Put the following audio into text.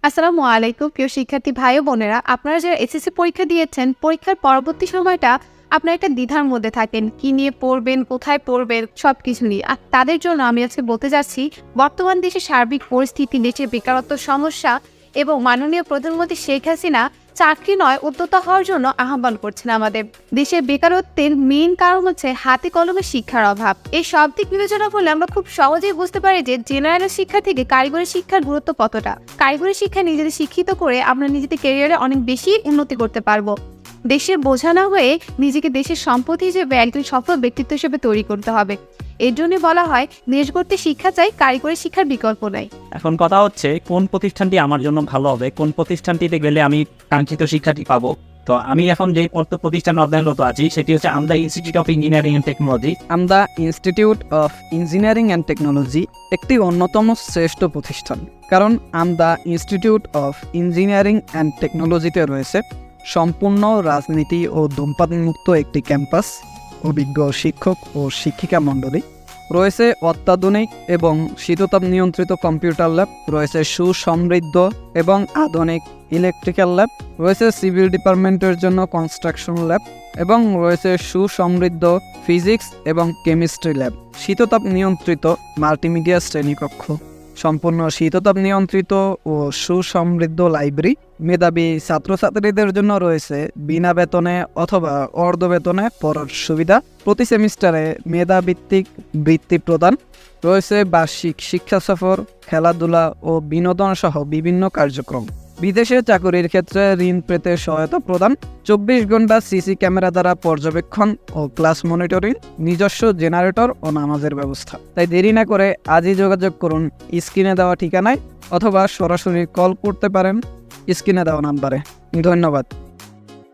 আসসালামু আলাইকুম প্রিয় শিক্ষার্থী ভাই ও বোনেরা, আপনারা যারা এসএসসি পরীক্ষা দিয়েছেন, পরীক্ষার পরবর্তী সময়টা আপনারা একটা দ্বিধার মধ্যে থাকেন, কি নিয়ে পড়বেন, কোথায় পড়বেন, সবকিছু নিয়ে। আর তাদের জন্য আমি আজকে বলতে যাচ্ছি, বর্তমান দেশের সার্বিক পরিস্থিতি, দেশের বেকারত্ব সমস্যা এবং মাননীয় প্রধানমন্ত্রী শেখ হাসিনা চাকরি নয় উদ্যোক্তা হওয়ার জন্য আহ্বান করছেন। আমাদের দেশের বেকারত্বের মেইন কারণ হচ্ছে হাতে কলমে শিক্ষার অভাব। এই সব দিক বিবেচনা করলে আমরা খুব সহজেই বুঝতে পারি যে জেনারেল শিক্ষা থেকে কারিগরি শিক্ষার গুরুত্ব কতটা। কারিগরি শিক্ষা নিজেদের শিক্ষিত করে আমরা নিজেদের ক্যারিয়ারে অনেক বেশি উন্নতি করতে পারবো। দেশের বোঝা না হয়ে নিজেকে দেশের সম্পদ হিসেবে একজন সফল ব্যক্তিত্ব হিসেবে তৈরি করতে হবে। এর জন্য বলা হয়, দেশ গড়তে শিক্ষা চাই, কারিগরি শিক্ষার বিকল্প নাই। এখন কথা হচ্ছে কোন প্রতিষ্ঠানটি আমার জন্য ভালো হবে, কোন প্রতিষ্ঠানটিতে গেলে আমি কাঙ্ক্ষিত শিক্ষাটি পাবো। তো আমি এখন যে প্রতিষ্ঠান অধ্যয়নরত আছি সেটি হচ্ছে Amda institute of engineering and technology. Amda institute of engineering and technology একটি অন্যতম শ্রেষ্ঠ প্রতিষ্ঠান, কারণ Amda institute of engineering and টেকনোলজিতে রয়েছে সম্পূর্ণ রাজনীতি ও ধূমপানমুক্ত একটি ক্যাম্পাস, অভিজ্ঞ শিক্ষক ও শিক্ষিকা মণ্ডলী, রয়েছে অত্যাধুনিক এবং শীততাপ নিয়ন্ত্রিত কম্পিউটার ল্যাব, রয়েছে সুসমৃদ্ধ এবং আধুনিক ইলেকট্রিক্যাল ল্যাব, রয়েছে সিভিল ডিপার্টমেন্টের জন্য কনস্ট্রাকশন ল্যাব এবং রয়েছে সুসমৃদ্ধ ফিজিক্স এবং কেমিস্ট্রি ল্যাব, শীততাপ নিয়ন্ত্রিত মাল্টিমিডিয়া শ্রেণীকক্ষ, সম্পূর্ণ শীততাপ নিয়ন্ত্রিত ও সুসমৃদ্ধ লাইব্রেরি। মেধাবী ছাত্রছাত্রীদের জন্য রয়েছে বিনা বেতনে অথবা অর্ধ বেতনে পড়ার সুবিধা, প্রতি সেমিস্টারে মেধাভিত্তিক বৃত্তি প্রদান, রয়েছে বার্ষিক শিক্ষা সফর, খেলাধুলা ও বিনোদন সহ বিভিন্ন কার্যক্রম। বিদেশে চাকরির ক্ষেত্রে ঋণ পেতে সহায়তা প্রদান, 24 ঘন্টা সিসি ক্যামেরা দ্বারা পর্যবেক্ষণ ও ক্লাস মনিটরিং, নিজস্ব জেনারেটর ও নামাজের ব্যবস্থা। তাই দেরি না করে আজই যোগাযোগ করুন স্ক্রিনে দেওয়া ঠিকানায়, অথবা সরাসরি কল করতে পারেন স্ক্রিনে দেওয়া নাম্বারে। ধন্যবাদ।